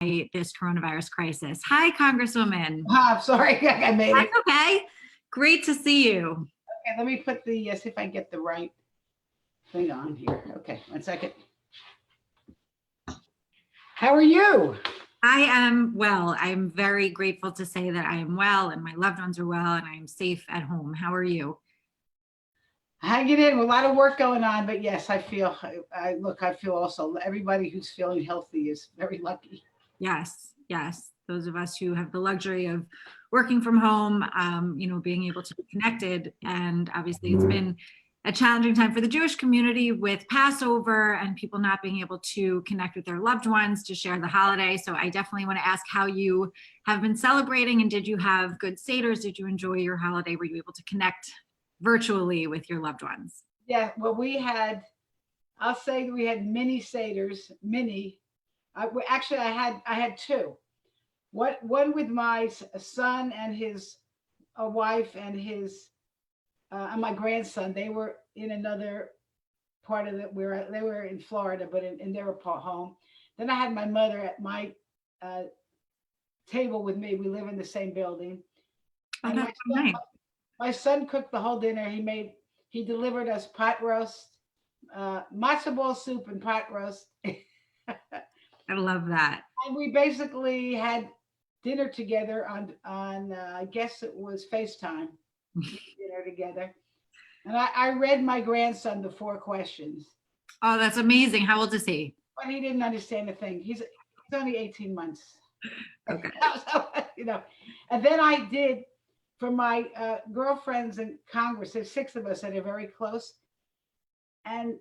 this coronavirus crisis. Hi, Congresswoman. I'm sorry, I made it. That's okay. Great to see you. Okay, let me put the, see if I get the right thing on here. Okay, 1 second. How are you? I am well. I'm very grateful to say that I am well and my loved ones are well and I am safe at home. How are you? Hanging in, a lot of work going on, but yes, I feel also everybody who's feeling healthy is very lucky. Yes. Those of us who have the luxury of working from home, being able to be connected. And obviously it's been a challenging time for the Jewish community with Passover and people not being able to connect with their loved ones to share the holiday. So I definitely want to ask how you have been celebrating, and did you have good seders? Did you enjoy your holiday? Were you able to connect virtually with your loved ones? Yeah, well, I'll say we had mini seders, I had two. One with my son and his wife and my grandson. They were in another part of it where they were in Florida, but in their home. Then I had my mother at my table with me. We live in the same building. Oh, that's nice. My son cooked the whole dinner. He delivered us pot roast, matzo ball soup and pot roast. I love that. And we basically had dinner together on I guess it was FaceTime. Dinner together. And I read my grandson the 4 questions. Oh, that's amazing. How old is he? But he didn't understand a thing. He's only 18 months. Okay. So, and then I did for my girlfriends in Congress. There's 6 of us that are very close. And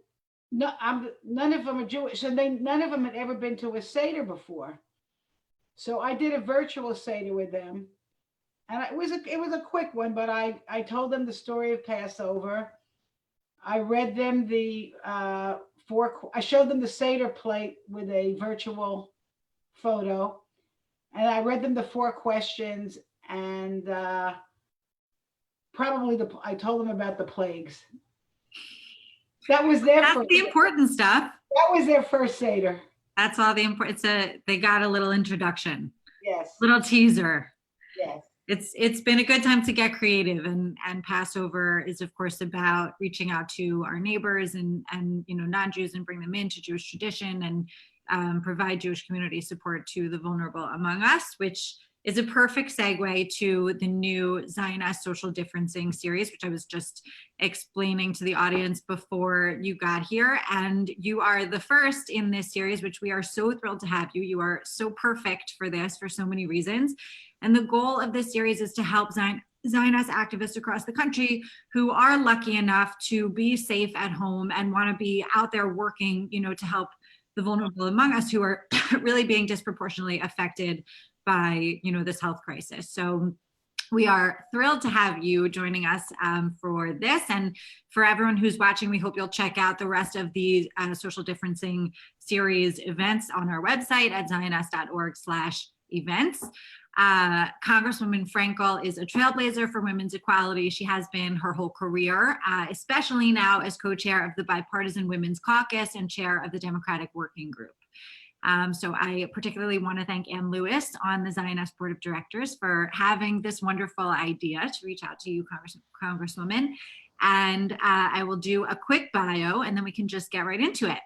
none of them are Jewish, and none of them had ever been to a Seder before. So I did a virtual Seder with them, and it was a quick one. But I told them the story of Passover. I read them I showed them the Seder plate with a virtual photo, and I read them the 4 questions, and I told them about the plagues. That was That's the important stuff. That was their first Seder. That's all the important. They got a little introduction. Yes. Little teaser. Yes. It's been a good time to get creative, and Passover is of course about reaching out to our neighbors and non-Jews and bring them into Jewish tradition and provide Jewish community support to the vulnerable among us, which is a perfect segue to the new Zionist social differencing series, which I was just explaining to the audience before you got here. And you are the first in this series, which we are so thrilled to have you. You are so perfect for this for so many reasons. And the goal of this series is to help Zionist activists across the country who are lucky enough to be safe at home and want to be out there working, to help the vulnerable among us who are really being disproportionately affected by this health crisis. So we are thrilled to have you joining us for this, and for everyone who's watching, we hope you'll check out the rest of the social differencing series events on our website at zionist.org/events. Congresswoman Frankel is a trailblazer for women's equality. She has been her whole career, especially now as co-chair of the Bipartisan Women's Caucus and chair of the Democratic Working Group. So I particularly want to thank Lois on the Zionist Board of Directors for having this wonderful idea to reach out to you, Congresswoman. And I will do a quick bio and then we can just get right into it.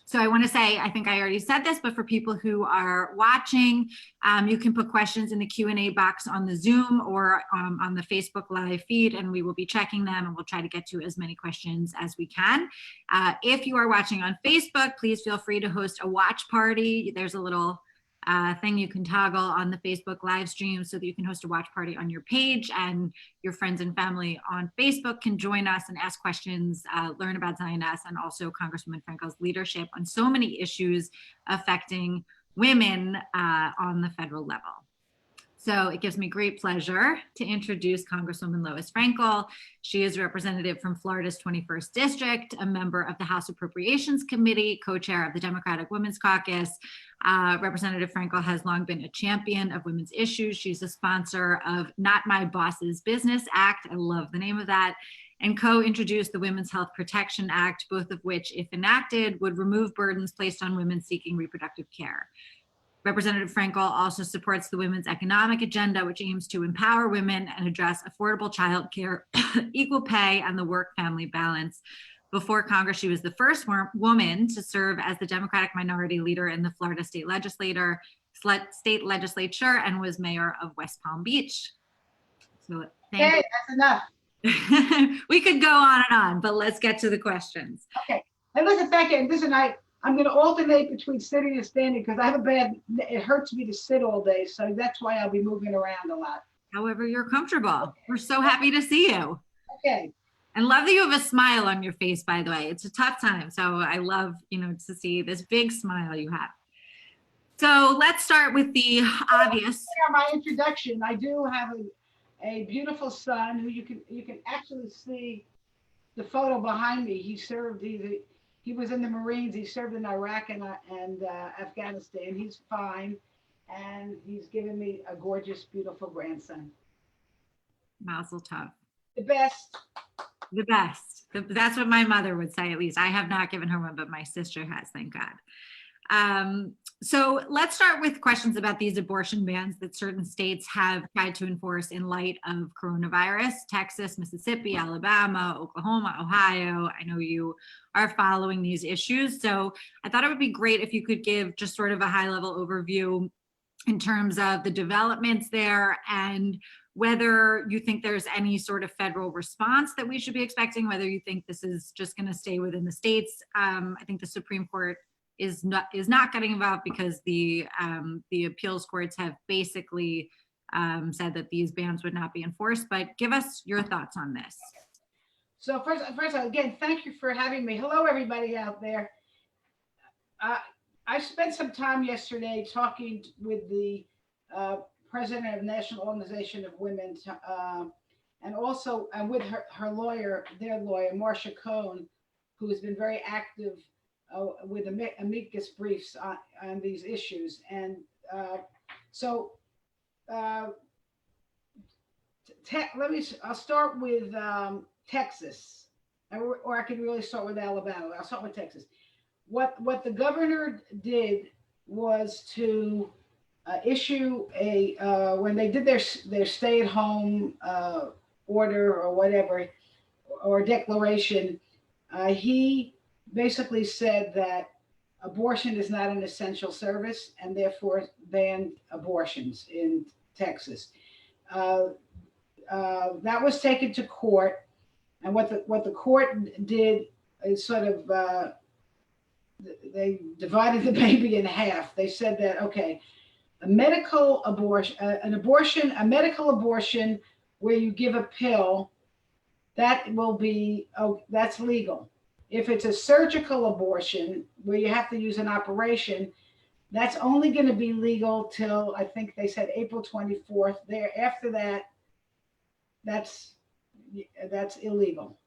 So I want to say, I think I already said this, but for people who are watching, you can put questions in the Q&A box on the Zoom or on the Facebook Live feed, and we will be checking them and we'll try to get to as many questions as we can. If you are watching on Facebook, please feel free to host a watch party. There's a little thing you can toggle on the Facebook live stream so that you can host a watch party on your page, and your friends and family on Facebook can join us and ask questions, learn about Zionist and also Congresswoman Frankel's leadership on so many issues affecting women on the federal level. So it gives me great pleasure to introduce Congresswoman Lois Frankel. She is a representative from Florida's 21st District, a member of the House Appropriations Committee, co-chair of the Democratic Women's Caucus. Representative Frankel has long been a champion of women's issues. She's a sponsor of Not My Boss's Business Act. I love the name of that. And co-introduced the Women's Health Protection Act, both of which, if enacted, would remove burdens placed on women seeking reproductive care. Representative Frankel also supports the women's economic agenda, which aims to empower women and address affordable childcare, equal pay, and the work-family balance. Before Congress, she was the first woman to serve as the Democratic minority leader in the Florida state legislature, and was mayor of West Palm Beach. So thank Okay, that's enough. we could go on and on, but let's get to the questions. Okay. And listen, thank you. And listen, I'm going to alternate between sitting and standing because I have it hurts me to sit all day. So that's why I'll be moving around a lot. However you're comfortable. We're so happy to see you. Okay. And love that you have a smile on your face, by the way. It's a tough time. So I love, to see this big smile you have. So let's start with the obvious. My introduction, I do have a beautiful son who you can actually see the photo behind me. He was in the Marines. He served in Iraq and Afghanistan. He's fine. And he's given me a gorgeous, beautiful grandson. Mazel tov. The best. The best. That's what my mother would say, at least. I have not given her one, but my sister has, thank God. So let's start with questions about these abortion bans that certain states have tried to enforce in light of coronavirus. Texas, Mississippi, Alabama, Oklahoma, Ohio. I know you are following these issues. So I thought it would be great if you could give just sort of a high-level overview in terms of the developments there and whether you think there's any sort of federal response that we should be expecting, whether you think this is just going to stay within the states. I think the Supreme Court is not getting involved because the appeals courts have basically said that these bans would not be enforced. But give us your thoughts on this. So first again, thank you for having me. Hello, everybody out there. I spent some time yesterday talking with the president of National Organization of Women, and also with her lawyer, their lawyer, Marcia Cohn, who has been very active with amicus briefs on these issues. And I'll start with Texas, or I can really start with Alabama. I'll start with Texas. What the governor did was to issue when they did their stay-at-home order or whatever, or declaration, he basically said that abortion is not an essential service and therefore banned abortions in Texas. That was taken to court, and what the court did is sort of they divided the baby in half. They said that, okay, a medical abortion where you give a pill, that's legal. If it's a surgical abortion where you have to use an operation, that's only going to be legal till, I think they said, April 24th. After that, that's illegal.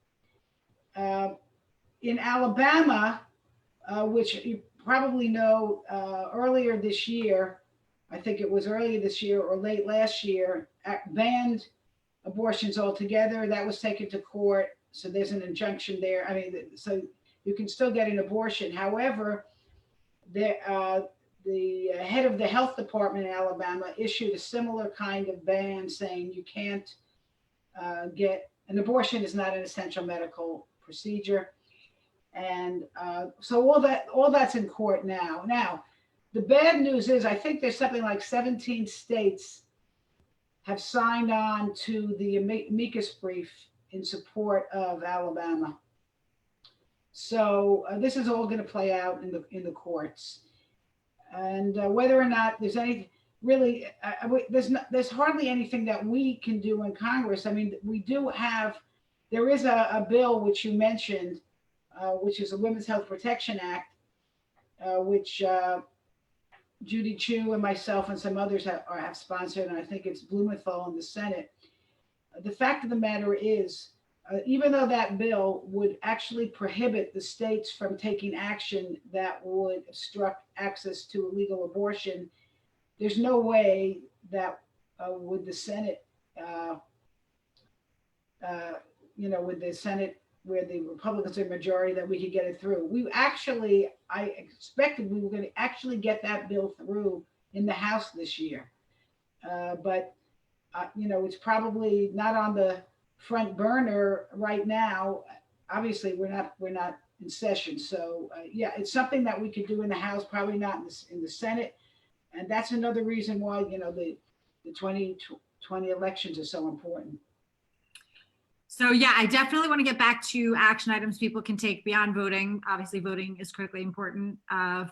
In Alabama, which you probably know, earlier this year, I think it was earlier this year or late last year, banned abortions altogether. That was taken to court. So there's an injunction there. I mean, so you can still get an abortion. However, the head of the health department in Alabama issued a similar kind of ban saying you can't get an abortion is not an essential medical procedure. And so all that's in court now. Now, the bad news is I think there's something like 17 states have signed on to the amicus brief in support of Alabama. So this is all going to play out in the courts, and whether or not there's any really, there's hardly anything that we can do in Congress. I mean, there is a bill which you mentioned, which is a Women's Health Protection Act, which Judy Chu and myself and some others have sponsored, and I think it's Blumenthal in the Senate. The fact of the matter is, even though that bill would actually prohibit the states from taking action that would obstruct access to a legal abortion, there's no way that with the Senate, with the Senate where the Republicans are majority, that we could get it through. I expected we were going to actually get that bill through in the House this year. But it's probably not on the front burner right now. Obviously, we're not in session. So yeah, it's something that we could do in the House, probably not in the Senate. And that's another reason why, the 2020 elections are so important. So yeah, I definitely want to get back to action items people can take beyond voting. Obviously, voting is critically important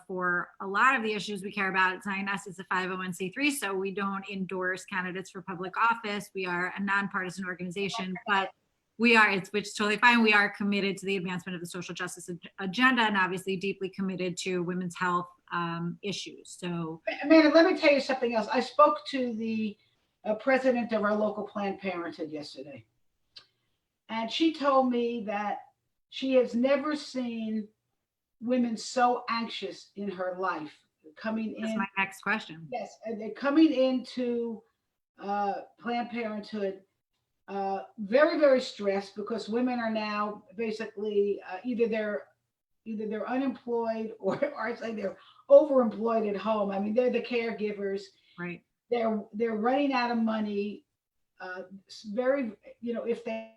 for a lot of the issues we care about. INS is a 501c3, so we don't endorse candidates for public office. We are a nonpartisan organization, but which is totally fine. We are committed to the advancement of the social justice agenda, and obviously deeply committed to women's health issues. So, Amanda, let me tell you something else. I spoke to the president of our local Planned Parenthood yesterday. And she told me that she has never seen women so anxious in her life coming in. That's my next question. Yes, and they're coming into Planned Parenthood very, very stressed because women are now basically either they're unemployed or it's like they're overemployed at home. I mean, they're the caregivers. Right. They're running out of money. Very, if they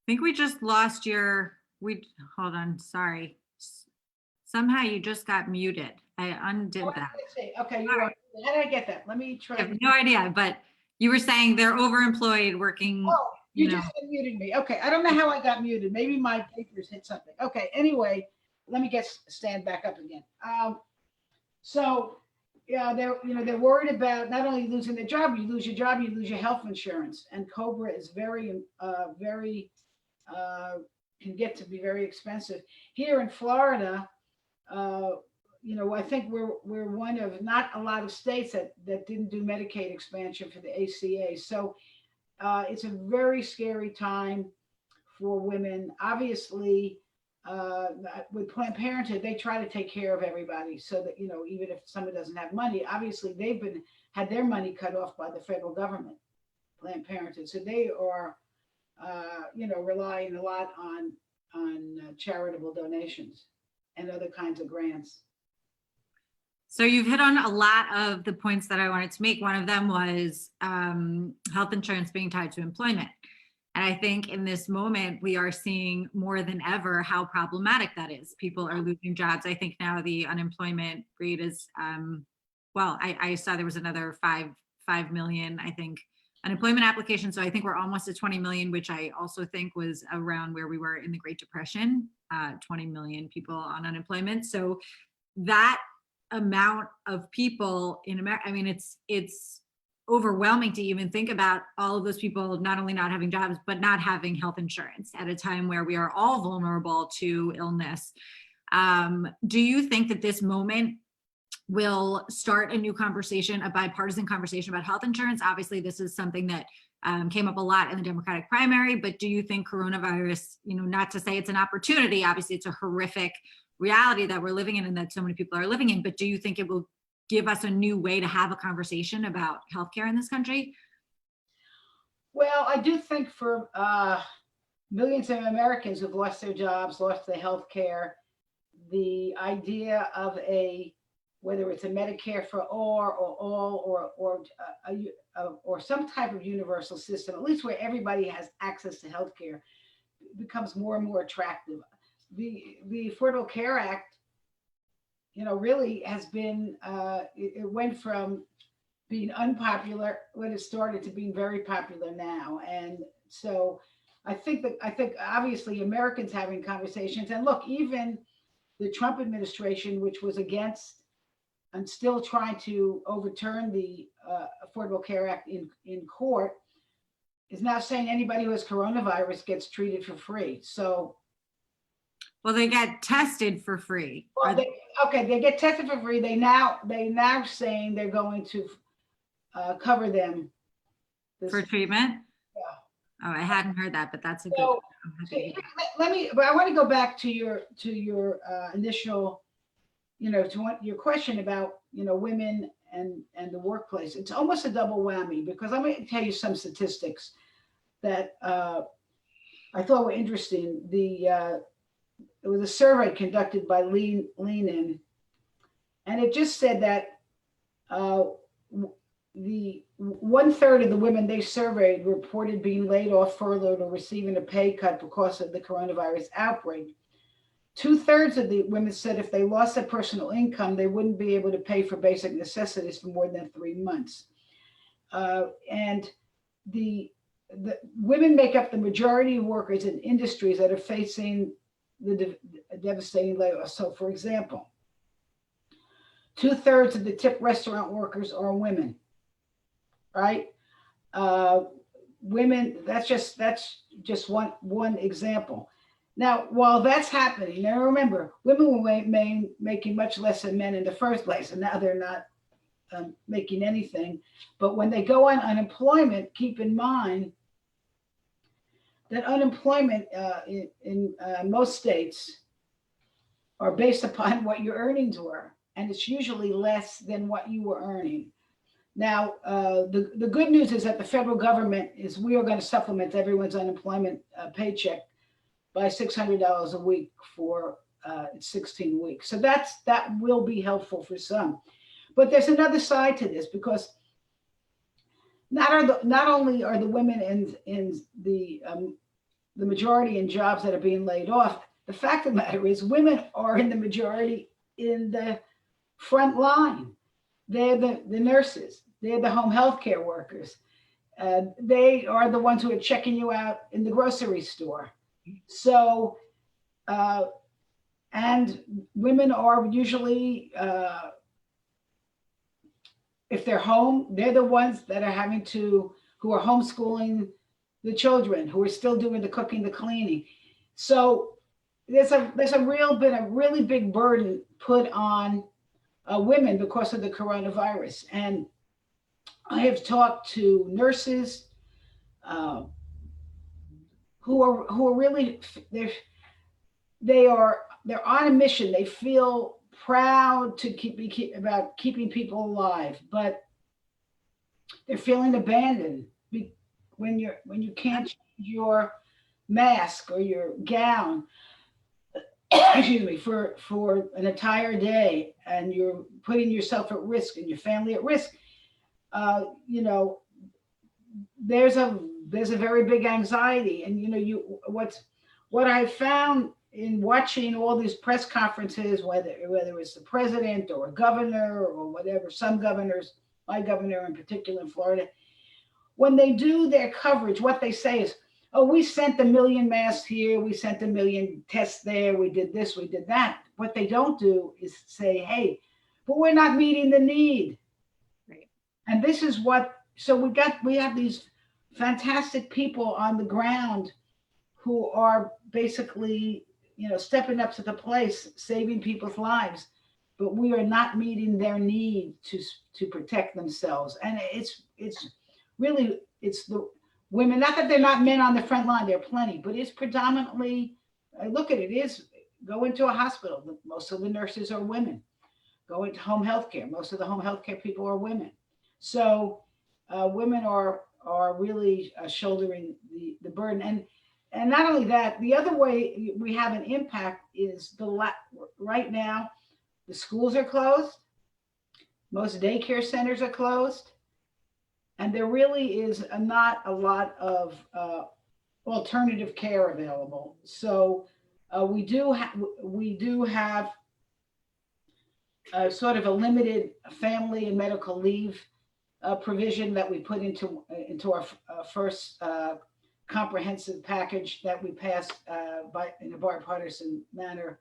I think we just lost hold on, sorry. Somehow you just got muted. I undid that. Okay, you're right. How did I get that? Let me try. I have no idea, but you were saying they're overemployed working. Oh, you just unmuted me. Okay, I don't know how I got muted. Maybe my papers hit something. Okay, anyway, let me stand back up again. So yeah, they're worried about not only losing their job, you lose your job, you lose your health insurance, and COBRA is very can get to be very expensive. Here in Florida, I think we're one of not a lot of states that didn't do Medicaid expansion for the ACA. So it's a very scary time for women. Obviously, with Planned Parenthood, they try to take care of everybody so that, even if someone doesn't have money, obviously they've had their money cut off by the federal government, Planned Parenthood. So they are, relying a lot on charitable donations and other kinds of grants. So you've hit on a lot of the points that I wanted to make. One of them was health insurance being tied to employment. And I think in this moment, we are seeing more than ever how problematic that is. People are losing jobs. I think now the unemployment rate is, I saw there was another 5 million, I think, unemployment applications. So I think we're almost at 20 million, which I also think was around where we were in the Great Depression, 20 million people on unemployment. So that amount of people in America, I mean, it's overwhelming to even think about all of those people not only not having jobs, but not having health insurance at a time where we are all vulnerable to illness. Do you think that this moment will start a new conversation, a bipartisan conversation about health insurance? Obviously, this is something that came up a lot in the Democratic primary, but do you think coronavirus, not to say it's an opportunity, obviously it's a horrific reality that we're living in and that so many people are living in, but do you think it will give us a new way to have a conversation about healthcare in this country? Well, I do think for millions of Americans who've lost their jobs, lost their health care, the idea of whether it's a Medicare for all or some type of universal system, at least where everybody has access to health care, becomes more and more attractive. The Affordable Care Act, really has been, it went from being unpopular when it started to being very popular now. And so I think obviously Americans having conversations, and look, even the Trump administration, which was against and still trying to overturn the Affordable Care Act in court, is now saying anybody who has coronavirus gets treated for free. So, well, they get tested for free. Well, they get tested for free. They now saying they're going to cover them for treatment. Yeah. Oh, I hadn't heard that, but that's a good. But I want to go back to your initial, to your question about women and the workplace. It's almost a double whammy, because I'm going to tell you some statistics that I thought were interesting. it was a survey conducted by Lean In, and it just said that the 1/3 of the women they surveyed reported being laid off, furloughed, or receiving a pay cut because of the coronavirus outbreak. 2/3 of the women said if they lost their personal income, they wouldn't be able to pay for basic necessities for more than 3 months. And the women make up the majority of workers in industries that are facing the devastating layoffs. So, for example, 2/3 of the tip restaurant workers are women, right? Women. That's just one example. Now, while that's happening, now remember, women were making much less than men in the first place, and now they're not making anything. But when they go on unemployment, keep in mind that unemployment in most states are based upon what your earnings were, and it's usually less than what you were earning. Now, the good news is that the federal government we are going to supplement everyone's unemployment paycheck by $600 a week for 16 weeks. So that will be helpful for some. But there's another side to this, because not only are the women in the majority in jobs that are being laid off, the fact of the matter is women are in the majority in the front line. They're the nurses. They're the home health care workers. They are the ones who are checking you out in the grocery store. So, and women are usually, if they're home, they're the ones that are who are homeschooling the children, who are still doing the cooking, the cleaning. So there's a really big burden put on women because of the coronavirus. And I have talked to nurses who are really, they're on a mission. They feel proud to about keeping people alive, but they're feeling abandoned when you can't change your mask or your gown, excuse me, for an entire day, and you're putting yourself at risk and your family at risk. There's a very big anxiety, and what I found in watching all these press conferences, whether it's the president or a governor or whatever, some governors, my governor in particular in Florida, when they do their coverage, what they say is, oh, we sent 1 million masks here, we sent 1 million tests there, we did this, we did that. What they don't do is say, hey, but we're not meeting the need. Right. And this is so we have these fantastic people on the ground who are basically, stepping up to the place, saving people's lives, but we are not meeting their need to protect themselves. And it's really the women, not that they're not men on the front line, there are plenty, but it's predominantly, look at it, is go into a hospital. Most of the nurses are women. Go into home health care. Most of the home health care people are women. So women are really shouldering the burden. And not only that, the other way we have an impact is right now, the schools are closed. Most daycare centers are closed. And there really is not a lot of alternative care available. So we do have sort of a limited family and medical leave provision that we put into our first comprehensive package that we passed in a bipartisan manner.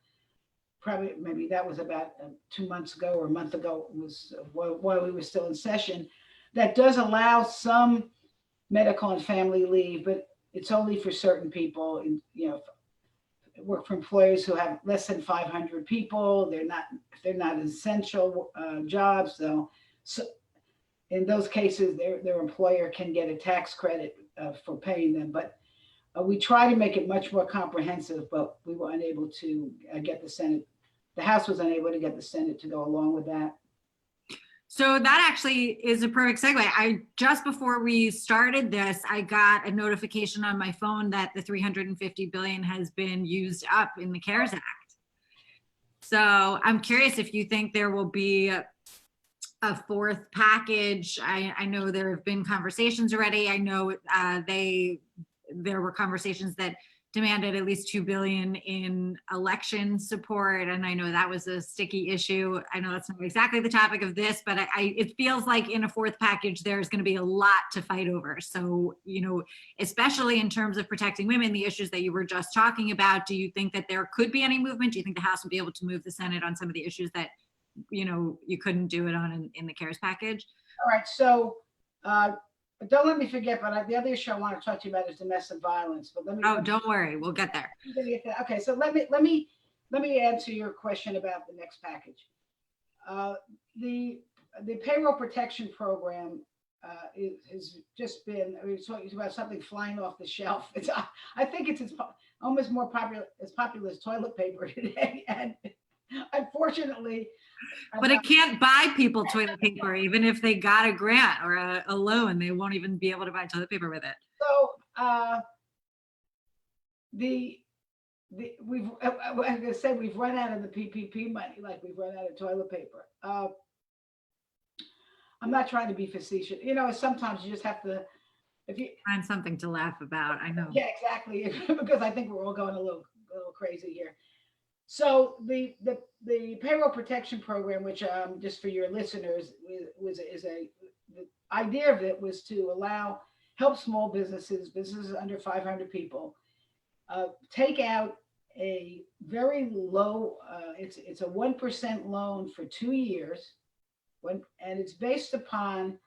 Probably maybe that was about 2 months ago or a month ago. It was while we were still in session. That does allow some medical and family leave, but it's only for certain people. And work for employers who have less than 500 people. They're not essential jobs, though. So in those cases, their employer can get a tax credit for paying them. But we try to make it much more comprehensive, but we were unable to get the Senate. The House was unable to get the Senate to go along with that. So that actually is a perfect segue. Just before we started this, I got a notification on my phone that the 350 billion has been used up in the CARES Act. So I'm curious if you think there will be a fourth package. I know there have been conversations already. I know there were conversations that demanded at least 2 billion in election support, and I know that was a sticky issue. I know that's not exactly the topic of this, but it feels like in a fourth package there's going to be a lot to fight over. So, especially in terms of protecting women, the issues that you were just talking about, do you think that there could be any movement? Do you think the House will be able to move the Senate on some of the issues that you couldn't do it on in the CARES package? All right, so don't let me forget, but the other issue I want to talk to you about is domestic violence. But don't worry, we'll get there. Okay, so let me answer your question about the next package. The payroll protection program has just been. I mean, talking about something flying off the shelf. I think it's almost more popular as toilet paper today, and unfortunately. But it can't buy people toilet paper, even if they got a grant or a loan, they won't even be able to buy toilet paper with it. So we've run out of the PPP money, like we've run out of toilet paper. I'm not trying to be facetious. Sometimes you just have to, if you find something to laugh about. I know. Yeah, exactly. Because I think we're all going a little crazy here. So the payroll protection program, which just for your listeners, the idea of it was to help small businesses under 500 people, take out a very low. It's a 1% loan for 2 years, and it's based upon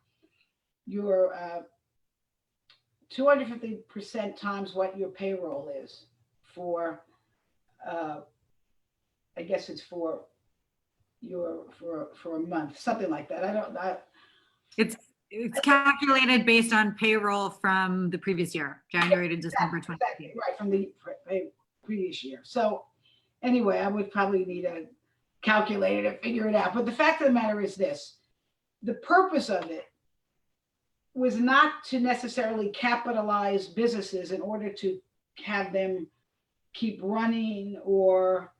your 250% times what your payroll is for. I guess it's for a month, something like that. It's calculated based on payroll from the previous year, January to December 2020. Exactly, right, from the previous year. So anyway, I would probably need a calculator to figure it out. But the fact of the matter is this: the purpose of it was not to necessarily capitalize businesses in order to have them keep running or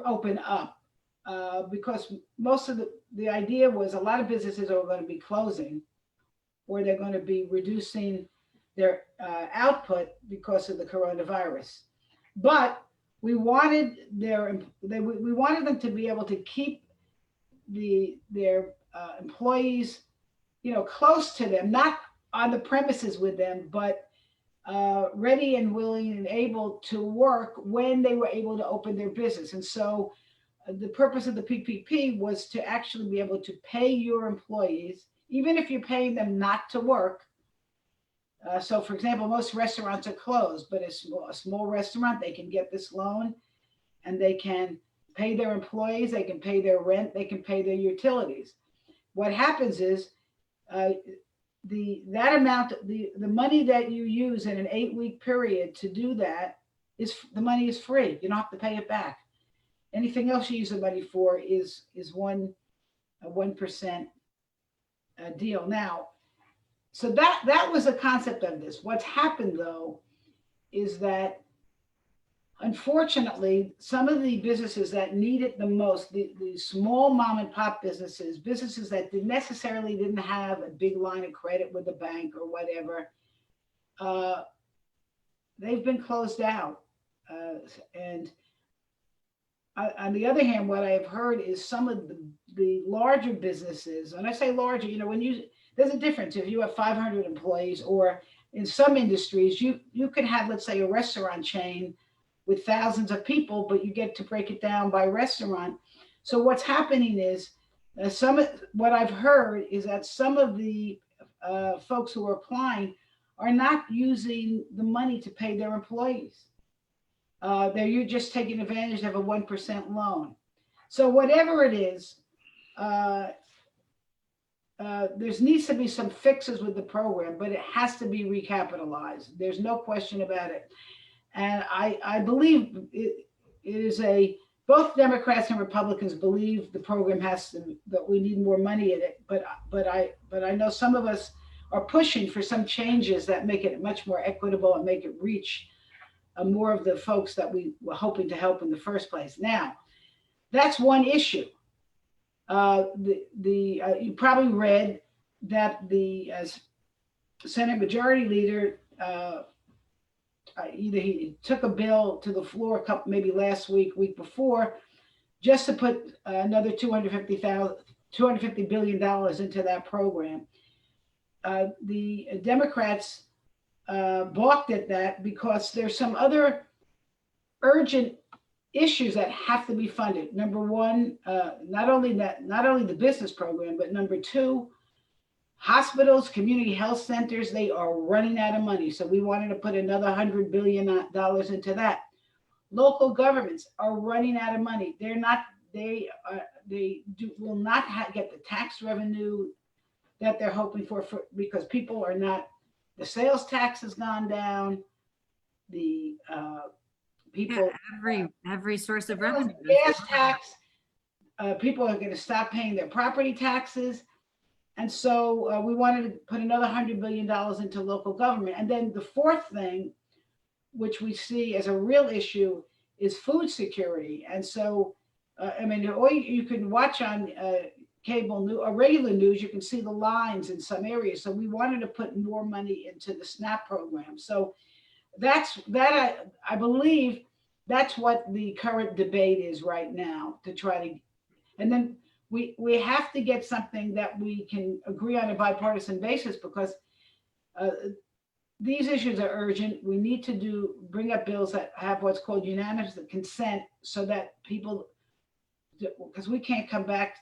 open up, because most of the idea was a lot of businesses are going to be closing, or they're going to be reducing their output because of the coronavirus. But we wanted we wanted them to be able to keep their employees, close to them, not on the premises with them, but ready and willing and able to work when they were able to open their business. And so the purpose of the PPP was to actually be able to pay your employees, even if you're paying them not to work. So for example, most restaurants are closed, but a small restaurant, they can get this loan and they can pay their employees, they can pay their rent, they can pay their utilities. What happens is, the money that you use in an 8-week period to do that the money is free. You don't have to pay it back. Anything else you use the money for is a 1% deal. Now, so that was the concept of this. What's happened though is that unfortunately, some of the businesses that need it the most, the small mom and pop businesses that necessarily didn't have a big line of credit with the bank or whatever, they've been closed out. And on the other hand, what I've heard is some of the larger businesses, and I say larger, there's a difference if you have 500 employees, or in some industries, you could have, let's say, a restaurant chain with thousands of people, but you get to break it down by restaurant. So what's happening is what I've heard is that some of the folks who are applying are not using the money to pay their employees. You're just taking advantage of a 1% loan. So whatever it is, there needs to be some fixes with the program, but it has to be recapitalized. There's no question about it. And I believe it is a both Democrats and Republicans believe the program that we need more money in it. But I know some of us are pushing for some changes that make it much more equitable and make it reach more of the folks that we were hoping to help in the first place. Now, that's one issue. You probably read that the Senate Majority Leader either he took a bill to the floor maybe last week before, just to put another $250 billion into that program. The Democrats balked at that because there's some other urgent issues that have to be funded. Number one, not only the business program, but number two, hospitals, community health centers, they are running out of money. So we wanted to put another $100 billion into that. Local governments are running out of money. Will not get the tax revenue that they're hoping for because people are not, the sales tax has gone down. The people, every source of revenue. Gas tax, people are going to stop paying their property taxes. And so we wanted to put another $100 billion into local government. And then the fourth thing, which we see as a real issue, is food security. And so, you can watch on cable news or regular news, you can see the lines in some areas. So we wanted to put more money into the SNAP program. So I believe that's what the current debate is right now, to try to, and then we have to get something that we can agree on a bipartisan basis, because these issues are urgent. We need to bring up bills that have what's called unanimous consent, so that people, because we can't come back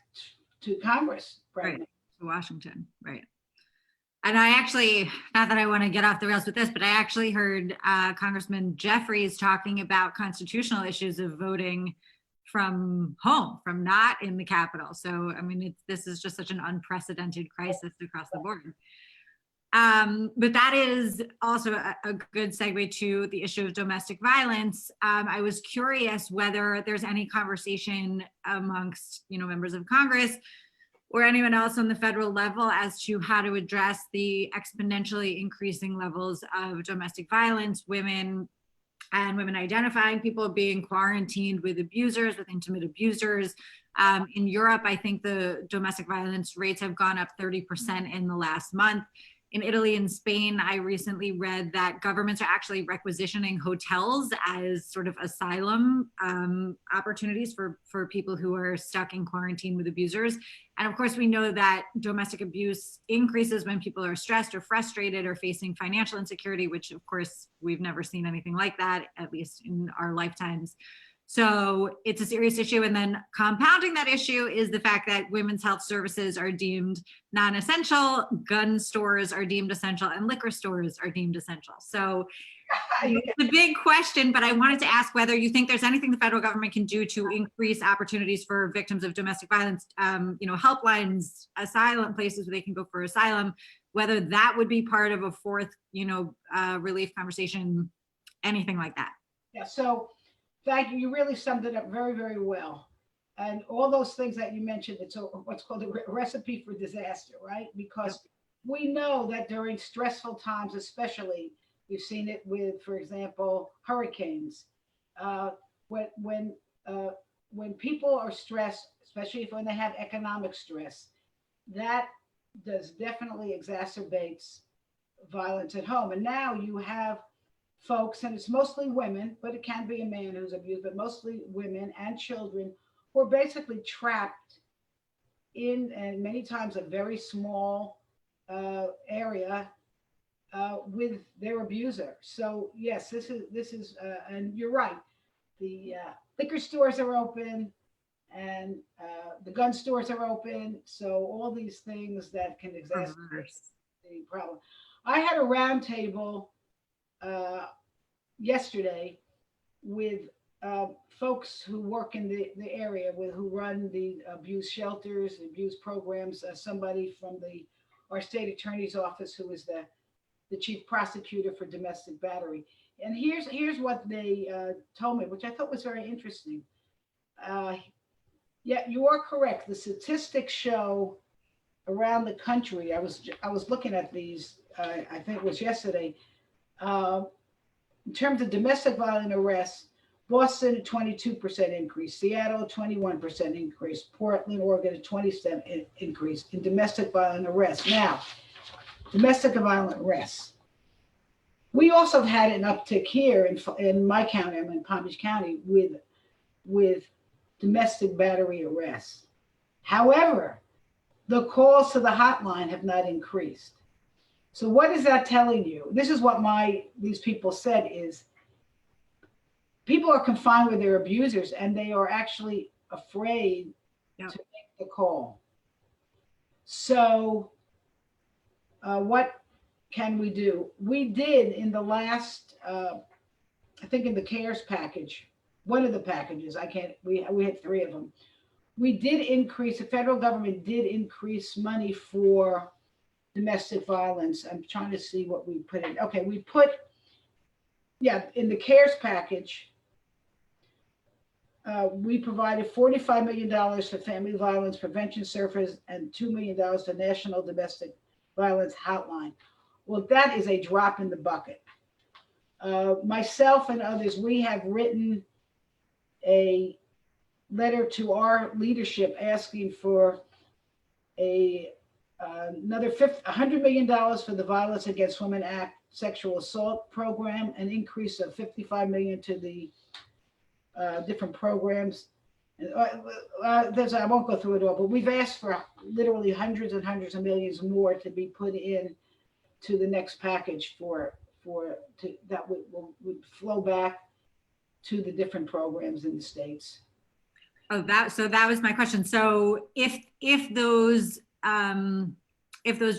to Congress right now. To Washington, right. And I actually, not that I want to get off the rails with this, but I actually heard Congressman Jeffries talking about constitutional issues of voting from home, from not in the Capitol. So, this is just such an unprecedented crisis across the board. But that is also a good segue to the issue of domestic violence. I was curious whether there's any conversation amongst, members of Congress or anyone else on the federal level as to how to address the exponentially increasing levels of domestic violence, women identifying people being quarantined with abusers, with intimate abusers. In Europe, I think the domestic violence rates have gone up 30% in the last month. In Italy and Spain, I recently read that governments are actually requisitioning hotels as sort of asylum opportunities for people who are stuck in quarantine with abusers. And of course, we know that domestic abuse increases when people are stressed or frustrated or facing financial insecurity, which of course, we've never seen anything like that, at least in our lifetimes. So it's a serious issue. And then compounding that issue is the fact that women's health services are deemed non-essential, gun stores are deemed essential, and liquor stores are deemed essential. So it's a big question, but I wanted to ask whether you think there's anything the federal government can do to increase opportunities for victims of domestic violence, helplines, asylum places where they can go for asylum, whether that would be part of a fourth, relief conversation, anything like that. Yeah, so thank you. You really summed it up very, very well. And all those things that you mentioned, it's what's called a recipe for disaster, right? Because we know that during stressful times, especially, we've seen it with, for example, hurricanes. When people are stressed, especially when they have economic stress, that does definitely exacerbates violence at home. And now you have folks, and it's mostly women, but it can be a man who's abused, but mostly women and children who are basically trapped in, and many times a very small area with their abuser. So yes, this is, and you're right. The liquor stores are open, and the gun stores are open. So all these things that can exacerbate the problem. I had a roundtable yesterday with folks who work in the area, who run the abuse shelters, abuse programs. Somebody from our state attorney's office, who is the chief prosecutor for domestic battery. And here's what they told me, which I thought was very interesting. Yeah, you are correct. The statistics show around the country. I was looking at these. I think it was yesterday. Uh, in terms of domestic violent arrests, Boston 22% increase, Seattle 21% increase, Portland, Oregon a 20% increase in domestic violent arrests. Now, domestic violent arrests. We also had an uptick here in my county. I'm in Palm Beach County with domestic battery arrests. However, the calls to the hotline have not increased. So what is that telling you? This is what these people said is people are confined with their abusers and they are actually afraid to make the call. So what can we do? We did in the last, I think in the CARES package, one of the packages, we had 3 of them. We did increase, the federal government did increase money for domestic violence. I'm trying to see what we put in. Okay, we put, in the CARES package, we provided $45 million for family violence prevention services and $2 million to National Domestic Violence Hotline. Well, that is a drop in the bucket. Myself and others, we have written a letter to our leadership asking for another $100 million for the Violence Against Women Act sexual assault program, an increase of $55 million to the different programs. I won't go through it all, but we've asked for literally hundreds and hundreds of millions more to be put in to the next package that would flow back to the different programs in the states. Oh, so that was my question. So if those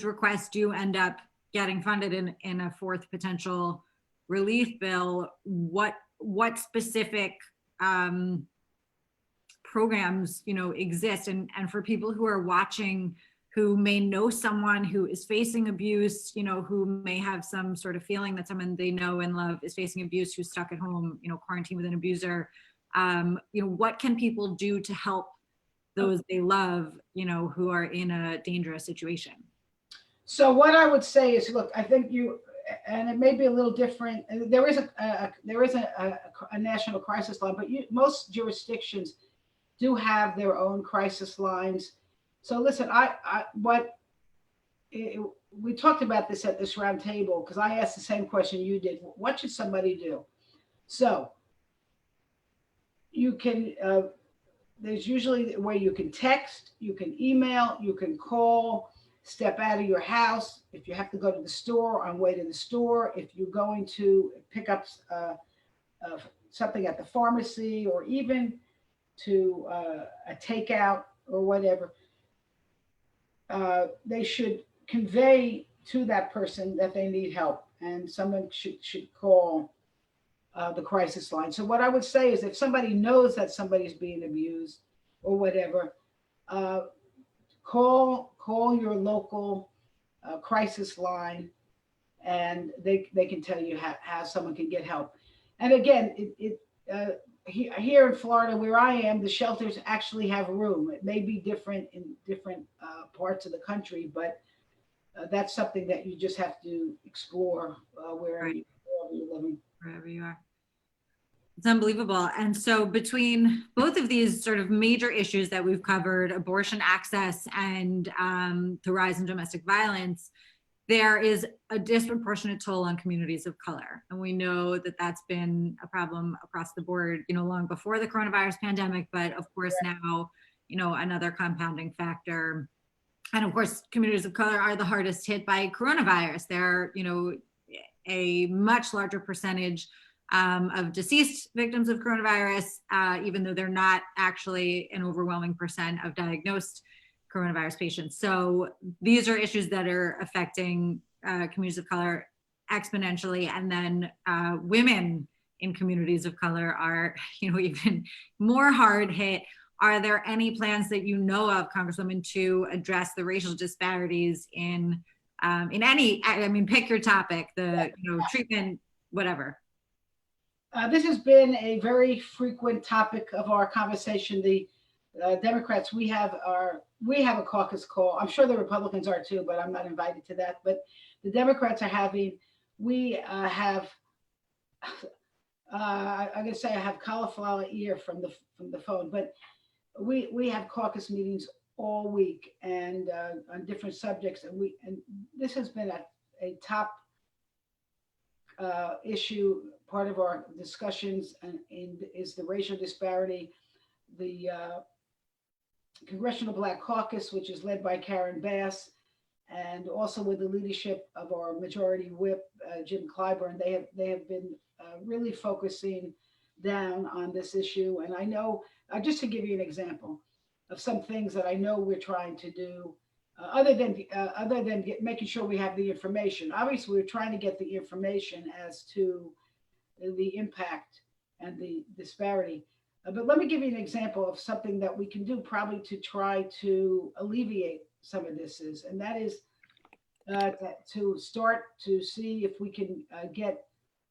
requests do end up getting funded in a fourth potential relief bill, what specific programs exist, and for people who are watching who may know someone who is facing abuse, who may have some sort of feeling that someone they know and love is facing abuse, who's stuck at home, quarantined with an abuser, what can people do to help those they love, who are in a dangerous situation? So what I would say is, look, I think and it may be a little different. There is a national crisis line, but most jurisdictions do have their own crisis lines. So listen, we talked about this at this round table because I asked the same question you did. What should somebody do? So you can, there's usually a way you can text, you can email, you can call, step out of your house. If you have to go to the store, on way to the store, if you're going to pick up something at the pharmacy or even to a takeout or whatever, they should convey to that person that they need help, and someone should call the crisis line. So what I would say is if somebody knows that somebody's being abused or whatever, call your local crisis line, and they can tell you how someone can get help. And again, here in Florida, where I am, the shelters actually have room. It may be different in different parts of the country, but that's something that you just have to explore wherever you're living. Wherever you are. It's unbelievable. And so between both of these sort of major issues that we've covered, abortion access and the rise in domestic violence, there is a disproportionate toll on communities of color. And we know that that's been a problem across the board, long before the coronavirus pandemic, but of course now, another compounding factor. And of course, communities of color are the hardest hit by coronavirus. They're, a much larger percentage of deceased victims of coronavirus, even though they're not actually an overwhelming percent of diagnosed coronavirus patients. So these are issues that are affecting communities of color exponentially. And then women in communities of color are, even more hard hit. Are there any plans that you know of, Congresswoman, to address the racial disparities in any, pick your topic, treatment, whatever? This has been a very frequent topic of our conversation. The Democrats, we have a caucus call. I'm sure the Republicans are too, but I'm not invited to that. But the Democrats are having. We have. I'm going to say I have cauliflower ear from the phone, but we have caucus meetings all week and on different subjects, and this has been a top issue. Part of our discussions is the racial disparity. The Congressional Black Caucus, which is led by Karen Bass, and also with the leadership of our Majority Whip, Jim Clyburn, they have been really focusing down on this issue. And I know, just to give you an example of some things that I know we're trying to do, other than making sure we have the information. Obviously, we're trying to get the information as to the impact and the disparity. But let me give you an example of something that we can do probably to try to alleviate some of this and that is to start to see if we can get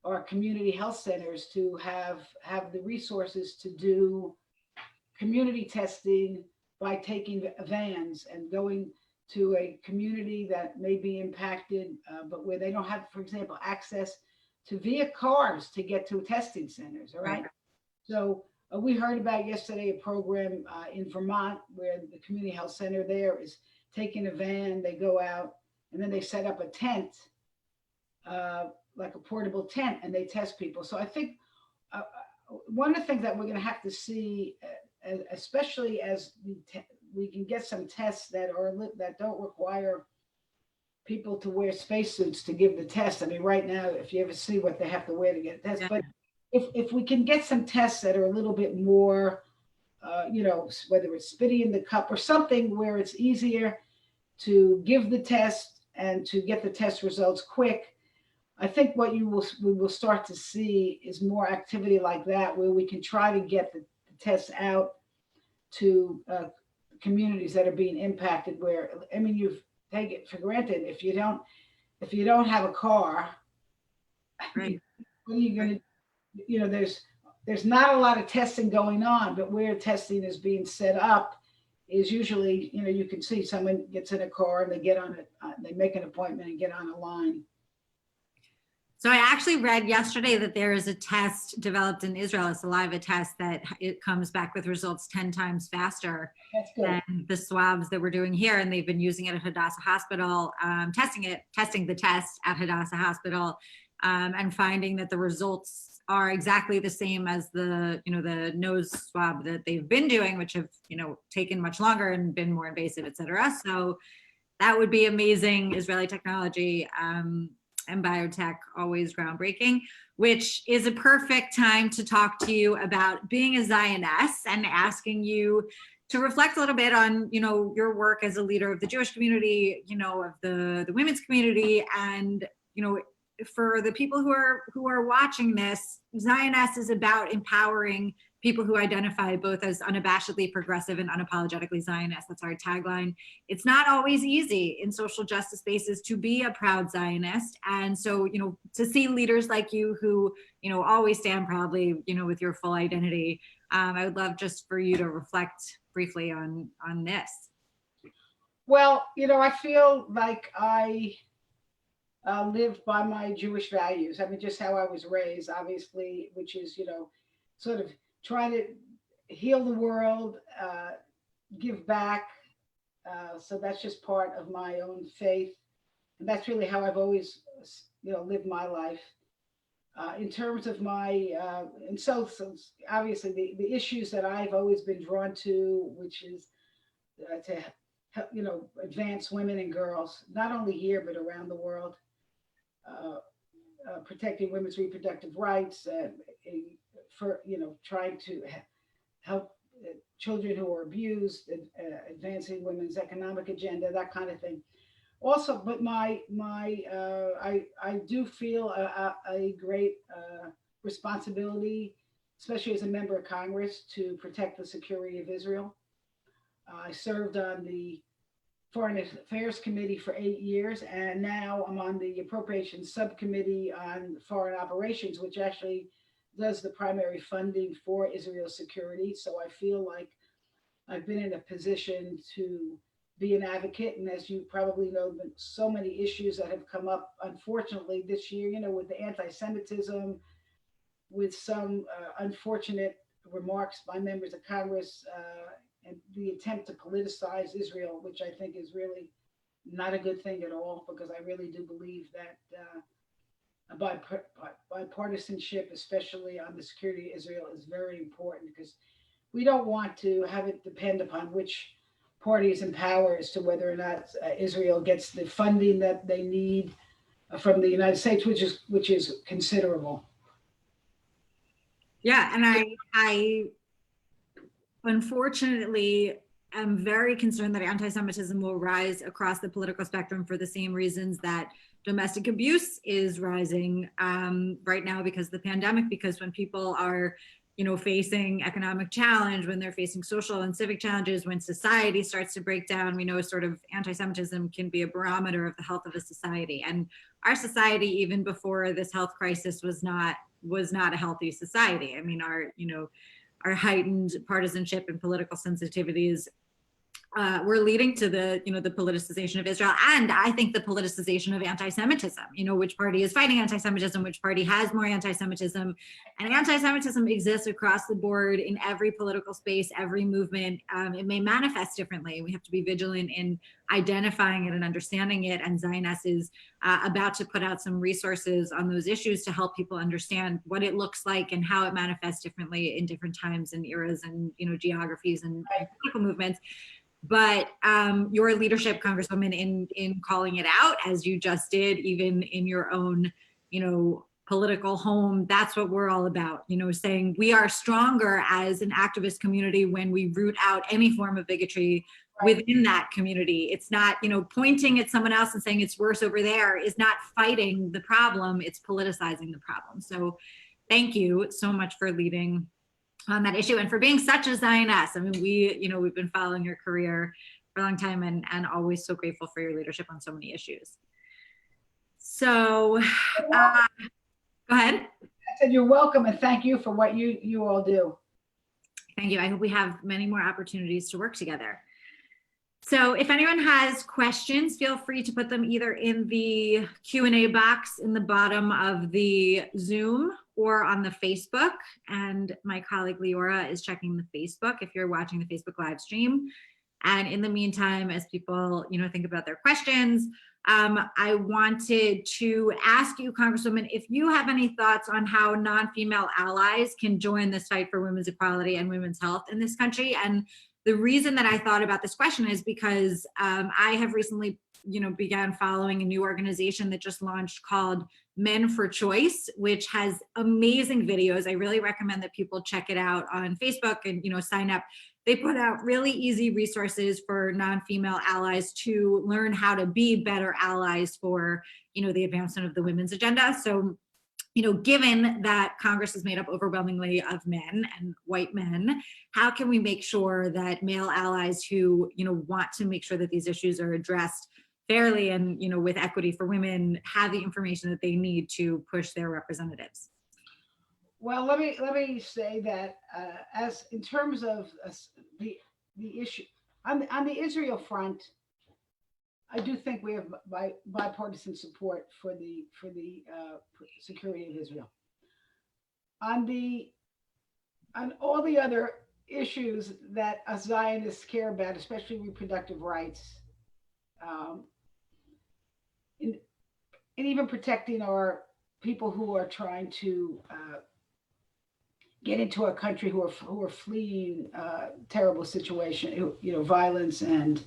our community health centers to have the resources to do community testing by taking vans and going to a community that may be impacted, but where they don't have, for example, access to via cars to get to testing centers. All right. So we heard about yesterday a program in Vermont where the community health center there is taking a van, they go out, and then they set up a tent, like a portable tent, and they test people. So I think one of the things that we're going to have to see, especially as we can get some tests that don't require people to wear spacesuits to give the test. I mean, right now, if you ever see what they have to wear to get a test, but if we can get some tests that are a little bit more, whether it's spitting in the cup or something where it's easier to give the test and to get the test results quick, I think what we will start to see is more activity like that, where we can try to get the tests out to communities that are being impacted. Where, I mean, you take it for granted if you don't have a car, Right. what are you going to? There's not a lot of testing going on, but where testing is being set up is usually, you can see someone gets in a car and they get on it, they make an appointment and get on a line. So I actually read yesterday that there is a test developed in Israel, a saliva test, that it comes back with results 10 times faster than the swabs that we're doing here. And they've been using it at Hadassah Hospital, testing the test at Hadassah Hospital, and finding that the results are exactly the same as the nose swab that they've been doing, which have, taken much longer and been more invasive, et cetera. So that would be amazing Israeli technology. And biotech, always groundbreaking, which is a perfect time to talk to you about being a Zioness and asking you to reflect a little bit on, your work as a leader of the Jewish community, of the women's community, and, for the people who are watching this, Zioness is about empowering people who identify both as unabashedly progressive and unapologetically Zionist. That's our tagline. It's not always easy in social justice spaces to be a proud Zionist. And so, to see leaders like you who, always stand proudly, with your full identity, I would love just for you to reflect briefly on this. Well, I feel like I live by my Jewish values. I mean, just how I was raised, obviously, which is, sort of trying to heal the world, give back. So that's just part of my own faith. And that's really how I've always, lived my life. In terms of my, and so obviously the issues that I've always been drawn to, which is to help, advance women and girls, not only here, but around the world. Protecting women's reproductive rights, for trying to help children who are abused, advancing women's economic agenda, that kind of thing. Also, but I do feel a great responsibility, especially as a member of Congress, to protect the security of Israel. I served on the Foreign Affairs Committee for 8 years, and now I'm on the Appropriations Subcommittee on Foreign Operations, which actually does the primary funding for Israel's security. So I feel like I've been in a position to be an advocate. And as you probably know, so many issues that have come up, unfortunately, this year, with the anti Semitism, with some unfortunate remarks by members of Congress, and the attempt to politicize Israel, which I think is really not a good thing at all, because I really do believe that bipartisanship, especially on the security of Israel, is very important, because we don't want to have it depend upon which party is in power as to whether or not Israel gets the funding that they need from the United States, which is considerable. Yeah, and I unfortunately am very concerned that anti-Semitism will rise across the political spectrum for the same reasons that domestic abuse is rising right now because of the pandemic, because when people are facing economic challenge, when they're facing social and civic challenges, when society starts to break down, we know sort of anti-Semitism can be a barometer of the health of a society. And our society, even before this health crisis, was not a healthy society. I mean, our heightened partisanship and political sensitivities were leading to the politicization of Israel, and I think the politicization of anti-Semitism. Which party is fighting anti-Semitism? Which party has more anti-Semitism? And anti-Semitism exists across the board in every political space, every movement. It may manifest differently. We have to be vigilant in identifying it and understanding it. And Zioness is about to put out some resources on those issues to help people understand what it looks like and how it manifests differently in different times and eras and geographies and political movements. But your leadership, Congresswoman, in calling it out, as you just did, even in your own, political home, that's what we're all about, saying we are stronger as an activist community when we root out any form of bigotry within that community. It's not, pointing at someone else and saying it's worse over there is not fighting the problem, it's politicizing the problem. So thank you so much for leading on that issue and for being such a Zioness. I mean, we've been following your career for a long time and always so grateful for your leadership on so many issues. So go ahead. I said, you're welcome, and thank you for what you all do. Thank you. I hope we have many more opportunities to work together. So if anyone has questions, feel free to put them either in the Q&A box in the bottom of the Zoom or on the Facebook. And my colleague Leora is checking the Facebook if you're watching the Facebook live stream. And in the meantime, as people think about their questions, I wanted to ask you, Congresswoman, if you have any thoughts on how non-female allies can join this fight for women's equality and women's health in this country. And the reason that I thought about this question is because I have recently, began following a new organization that just launched called Men for Choice, which has amazing videos. I really recommend that people check it out on Facebook and, sign up. They put out really easy resources for non-female allies to learn how to be better allies for, the advancement of the women's agenda. So, given that Congress is made up overwhelmingly of men and white men, how can we make sure that male allies who, want to make sure that these issues are addressed fairly and, with equity for women have the information that they need to push their representatives? Well, let me say that as in terms of the issue on the Israel front, I do think we have bipartisan support for the security of Israel. On all the other issues that us Zionists care about, especially reproductive rights, and even protecting our people who are trying to get into our country, who are fleeing terrible situation, violence and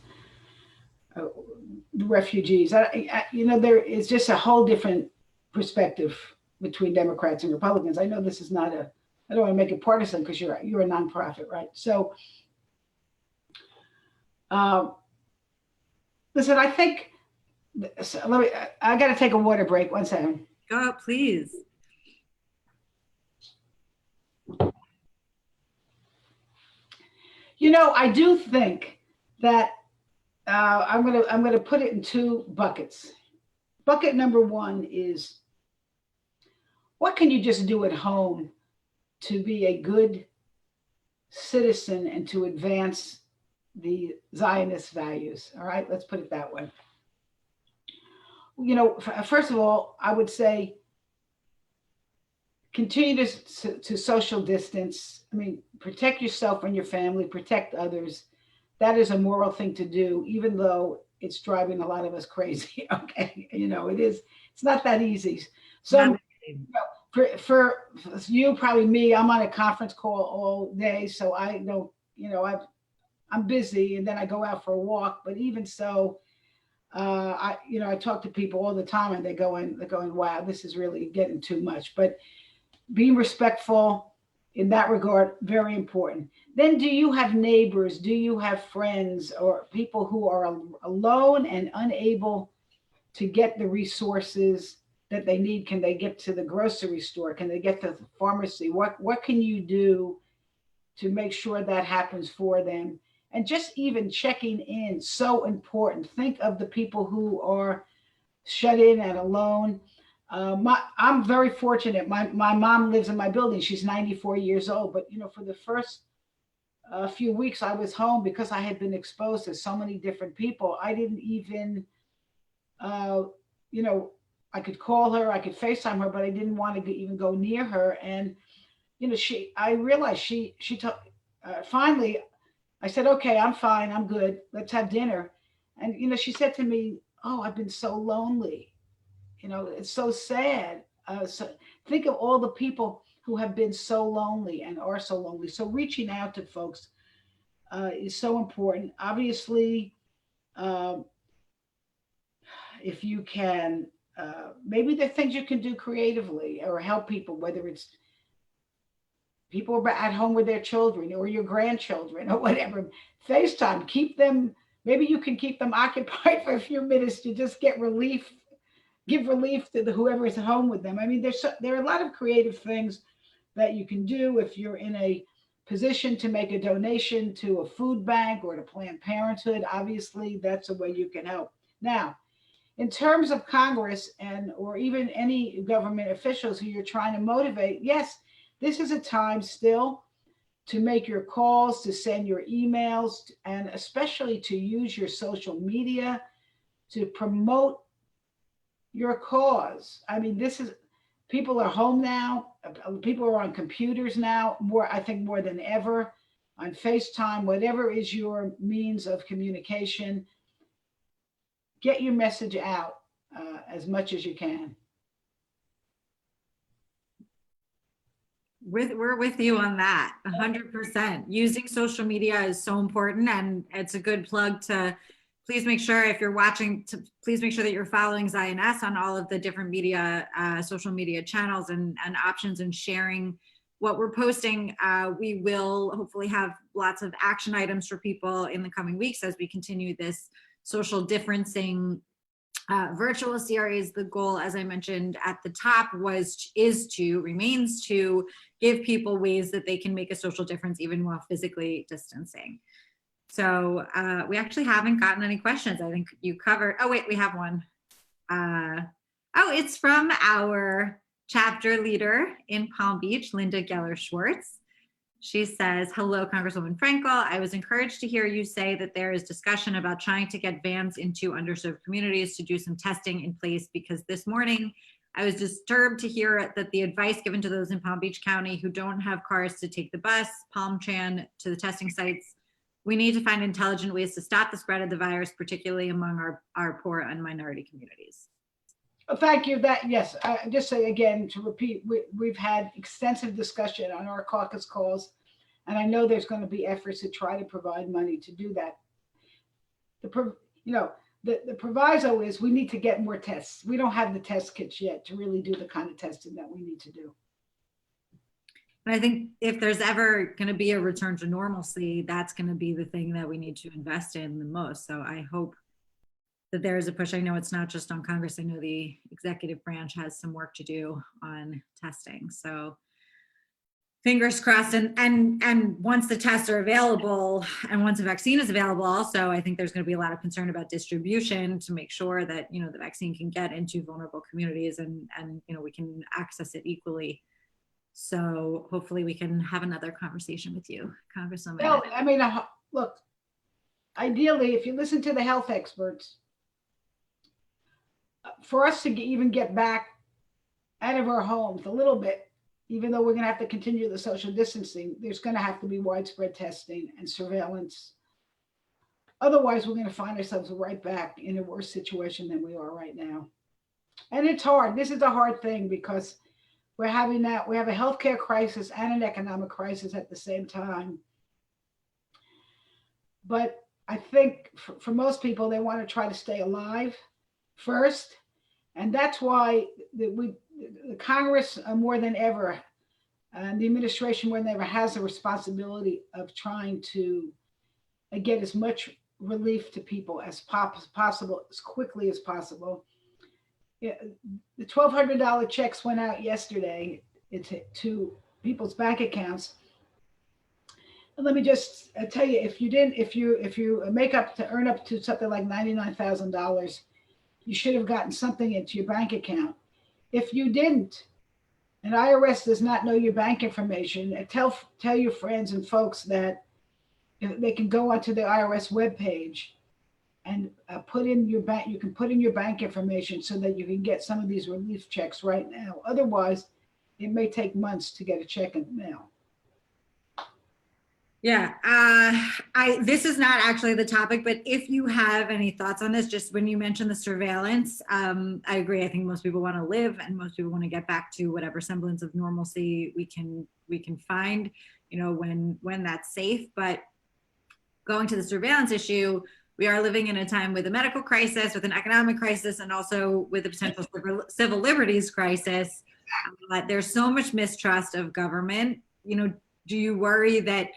the refugees. There is just a whole different perspective between Democrats and Republicans. I know this is not I don't want to make it partisan because you're a nonprofit, right? So, listen, I think. So I got to take a water break. 1 second. Go, please. I do think that I'm gonna put it in two buckets. Bucket number one is what can you just do at home to be a good citizen and to advance the Zionist values. All right, let's put it that way. You know, first of all, I would say continue to social distance. I mean, protect yourself and your family, protect others. That is a moral thing to do, even though it's driving a lot of us crazy. Okay, you know, it is. It's not that easy. So, you know, for you, probably me, I'm on a conference call all day, so I don't, you know, I'm busy, and then I go out for a walk. But even so, you know, I talk to people all the time, and they're going, wow, this is really getting too much. But being respectful in that regard, very important. Then, do you have neighbors? Do you have friends or people who are alone and unable to get the resources that they need? Can they get to the grocery store? Can they get to the pharmacy? What can you do to make sure that happens for them? And just even checking in, so important. Think of the people who are shut in and alone. I'm very fortunate. My mom lives in my building. She's 94 years old. But, you know, for the first few weeks I was home because I had been exposed to so many different people. I didn't even, uh, you know, I could call her, I could FaceTime her, but I didn't want to even go near her. And, you know, I realized she took, finally, I said, okay, I'm fine. I'm good. Let's have dinner. And, you know, she said to me, oh, I've been so lonely. You know, it's so sad. So think of all the people who have been so lonely and are so lonely. So reaching out to folks is so important. Obviously, um, if you can, maybe there are things you can do creatively or help people, whether it's people at home with their children or your grandchildren or whatever. FaceTime, keep them, maybe you can keep them occupied for a few minutes to just get relief, give relief to whoever is at home with them. I mean, there are a lot of creative things that you can do if you're in a position to make a donation to a food bank or to Planned Parenthood. Obviously, that's a way you can help. Now, in terms of Congress and or even any government officials who you're trying to motivate, yes, this is a time still to make your calls, to send your emails, and especially to use your social media to promote your cause. I mean, this is people are home now. People are on computers now, more, I think, more than ever, on FaceTime, whatever is your means of communication. Get your message out as much as you can. We're with you on that, 100%. Using social media is so important, and it's a good plug to please make sure if you're watching, to please make sure that you're following Zioness on all of the different media, social media channels and options, and sharing what we're posting. We will hopefully have lots of action items for people in the coming weeks as we continue this social differencing virtual series. The goal, as I mentioned at the top, remains to give people ways that they can make a social difference even while physically distancing. So we actually haven't gotten any questions. I think you covered, oh wait, we have one. It's from our chapter leader in Palm Beach, Linda Geller-Schwartz. She says, hello, Congresswoman Frankel. I was encouraged to hear you say that there is discussion about trying to get vans into underserved communities to do some testing in place, because this morning I was disturbed to hear that the advice given to those in Palm Beach County who don't have cars to take the bus, Palm-Tran, to the testing sites. We need to find intelligent ways to stop the spread of the virus, particularly among our poor and minority communities. Thank you. That, yes, I just say again, to repeat, we've had extensive discussion on our caucus calls, and I know there's going to be efforts to try to provide money to do that. The proviso is we need to get more tests. We don't have the test kits yet to really do the kind of testing that we need to do. And I think if there's ever going to be a return to normalcy, that's going to be the thing that we need to invest in the most. So I hope that there is a push. I know it's not just on Congress. I know the executive branch has some work to do on testing. So fingers crossed. And once the tests are available and once a vaccine is available, also, I think there's going to be a lot of concern about distribution to make sure that, the vaccine can get into vulnerable communities and we can access it equally So hopefully we can have another conversation with you, Congresswoman. Well, I mean, look, ideally, if you listen to the health experts, for us to even get back out of our homes a little bit, even though we're going to have to continue the social distancing, there's going to have to be widespread testing and surveillance. Otherwise, we're going to find ourselves right back in a worse situation than we are right now. And it's hard. This is a hard thing because we have a healthcare crisis and an economic crisis at the same time. But I think for most people, they want to try to stay alive first. And that's why the Congress more than ever, and the administration more than ever, has a responsibility of trying to get as much relief to people as possible, as quickly as possible. Yeah, the $1,200 checks went out yesterday to people's bank accounts. And let me just tell you, if you make up to earn up to something like $99,000, you should have gotten something into your bank account. If you didn't, and IRS does not know your bank information, tell your friends and folks that they can go onto the IRS webpage and put in your bank. You can put in your bank information so that you can get some of these relief checks right now. Otherwise, it may take months to get a check in the mail. Yeah, this is not actually the topic, but if you have any thoughts on this, just when you mentioned the surveillance, I agree. I think most people want to live, and most people want to get back to whatever semblance of normalcy we can find, when that's safe. But going to the surveillance issue, we are living in a time with a medical crisis, with an economic crisis, and also with a potential civil liberties crisis. There's so much mistrust of government. Do you worry that,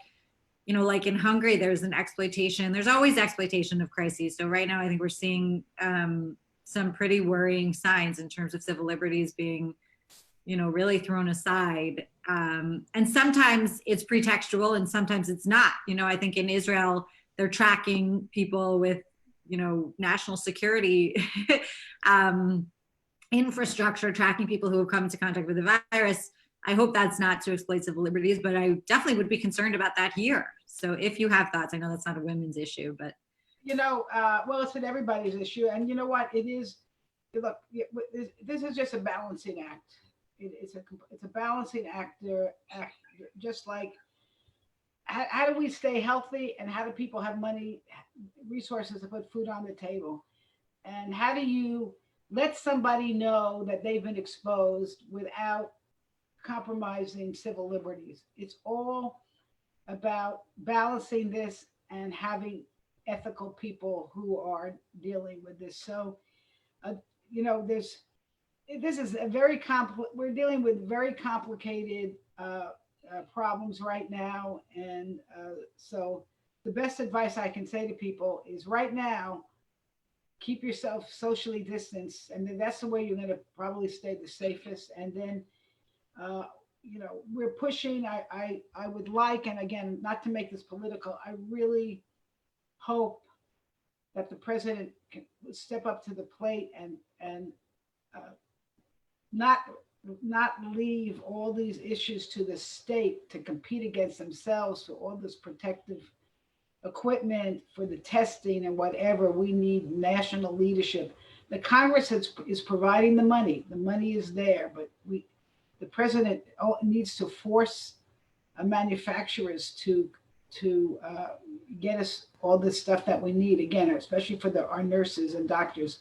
like in Hungary, there's an exploitation. There's always exploitation of crises. So right now, I think we're seeing some pretty worrying signs in terms of civil liberties being, really thrown aside. And sometimes it's pretextual and sometimes it's not. I think in Israel, they're tracking people with, national security infrastructure, tracking people who have come into contact with the virus. I hope that's not to exploit civil liberties, but I definitely would be concerned about that here. So if you have thoughts, I know that's not a women's issue, but. Well, it's an everybody's issue. And you know what? It is, look, this is just a balancing act. It's a balancing act, just like how do we stay healthy, and how do people have money, resources to put food on the table? And how do you let somebody know that they've been exposed without compromising civil liberties? It's all about balancing this and having ethical people who are dealing with this. So, this is a we're dealing with very complicated problems right now. And so the best advice I can say to people is right now, keep yourself socially distanced. And then that's the way you're going to probably stay the safest. And then, we're pushing, I would like, and again, not to make this political, I really hope that the president can step up to the plate and not leave all these issues to the state to compete against themselves for all this protective equipment, for the testing and whatever. We need national leadership. The Congress is providing the money. The money is there, but the president needs to force manufacturers to get us all this stuff that we need. Again, especially for our nurses and doctors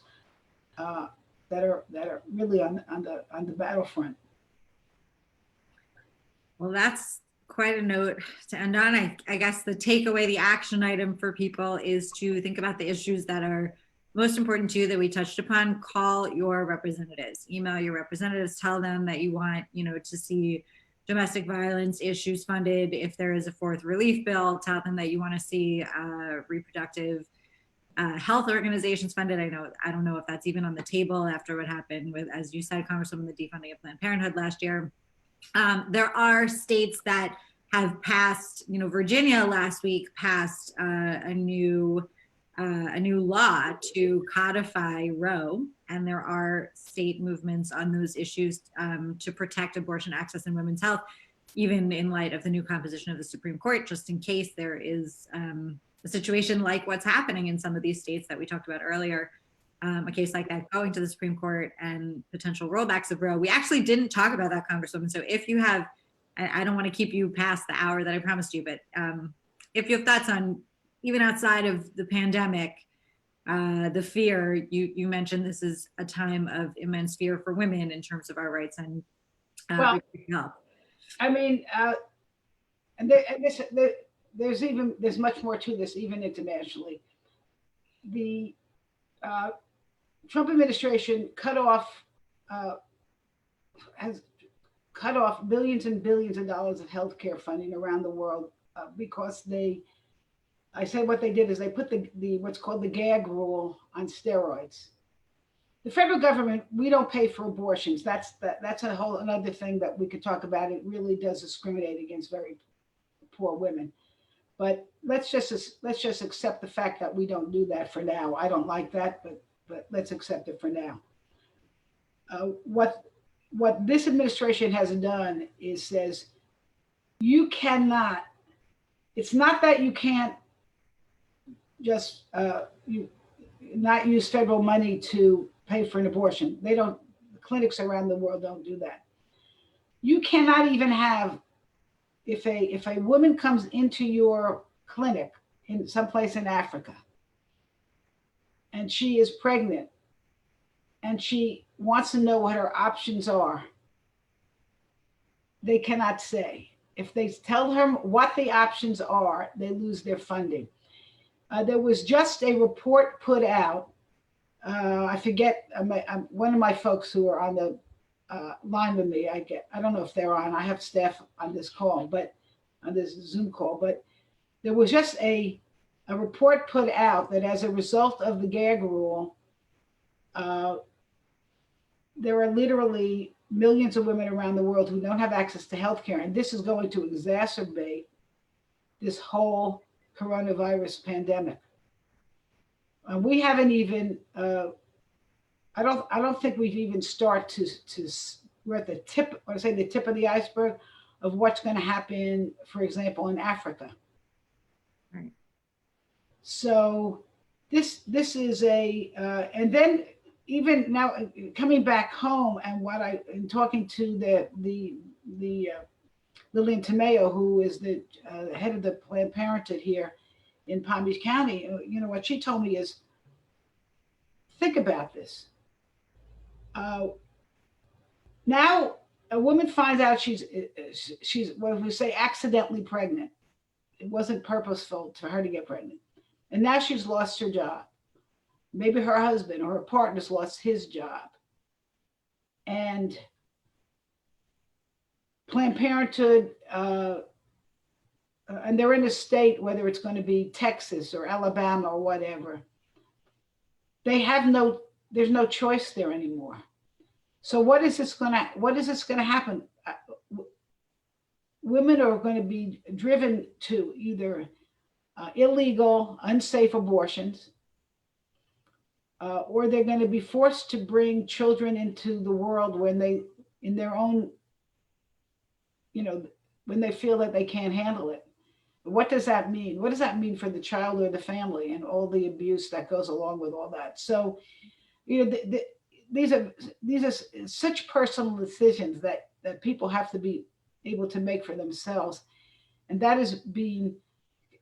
that are really on the battlefront. Well, that's quite a note to end on. I guess the takeaway, the action item for people is to think about the issues that are most important to you that we touched upon. Call your representatives, email your representatives, tell them that you want, to see domestic violence issues funded. If there is a fourth relief bill, tell them that you want to see reproductive health organizations funded. I don't know if that's even on the table after what happened with, as you said, Congresswoman, the defunding of Planned Parenthood last year. There are states that have passed, Virginia last week passed a new new law to codify Roe, and there are state movements on those issues to protect abortion access and women's health, even in light of the new composition of the Supreme Court, just in case there is a situation like what's happening in some of these states that we talked about earlier, a case like that going to the Supreme Court and potential rollbacks of Roe. We actually didn't talk about that, Congresswoman. So if you have, I don't want to keep you past the hour that I promised you, but if you have thoughts on, even outside of the pandemic, the fear, you mentioned this is a time of immense fear for women in terms of our rights and health. I mean, there's much more to this, even internationally. The Trump administration has cut off billions and billions of dollars of healthcare funding around the world because I say what they did is they put the what's called the gag rule on steroids. The federal government, we don't pay for abortions. That's a whole another thing that we could talk about. It really does discriminate against very poor women. But let's just accept the fact that we don't do that for now. I don't like that, but let's accept it for now. What this administration has done is says you cannot. It's not that you can't just not use federal money to pay for an abortion. They don't. Clinics around the world don't do that. You cannot even have, if a woman comes into your clinic in someplace in Africa and she is pregnant and she wants to know what her options are, they cannot say. If they tell her what the options are, they lose their funding. There was just a report put out. I forget, one of my folks who are on the line with me, I don't know if they're on, I have staff on this call, but on this Zoom call, but there was just a report put out that as a result of the gag rule, there are literally millions of women around the world who don't have access to healthcare, and this is going to exacerbate this whole coronavirus pandemic. We haven't even, I don't think we've even started to we're at the tip, I say the tip of the iceberg of what's going to happen, for example, in Africa. Right. So this is and then even now coming back home and talking to the Lillian Tomeo, who is the head of the Planned Parenthood here in Palm Beach County, what she told me is, think about this. Now a woman finds out she's what we say accidentally pregnant. It wasn't purposeful for her to get pregnant, and now she's lost her job. Maybe her husband or her partner's lost his job, and Planned Parenthood, and they're in a state, whether it's going to be Texas or Alabama or whatever, there's no choice there anymore. So what is this going to happen? Women are going to be driven to either illegal, unsafe abortions, or they're going to be forced to bring children into the world when they, in their own, when they feel that they can't handle it. What does that mean? What does that mean for the child or the family and all the abuse that goes along with all that? So, these are such personal decisions that people have to be able to make for themselves. And that is being,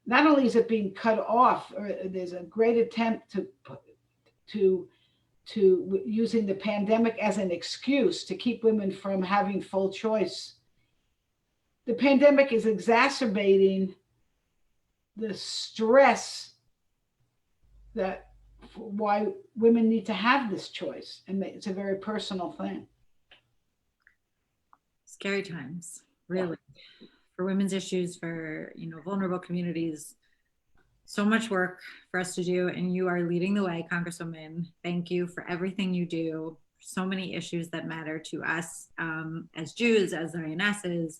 not only is it being cut off, or there's a great attempt to using the pandemic as an excuse to keep women from having full choice. The pandemic is exacerbating the stress that why women need to have this choice, and it's a very personal thing. Scary times, really, for women's issues, for vulnerable communities. So much work for us to do, and you are leading the way, Congresswoman. Thank you for everything you do. So many issues that matter to us as Jews, as INSs,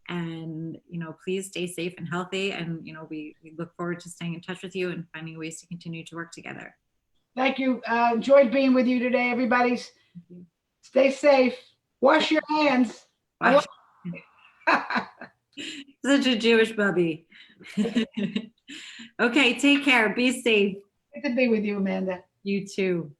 And, please stay safe and healthy. And, we look forward to staying in touch with you and finding ways to continue to work together. Thank you. Enjoyed being with you today, everybody. Stay safe. Wash your hands. Wow. Such a Jewish bubby. Okay, take care. Be safe. Good to be with you, Amanda. You too.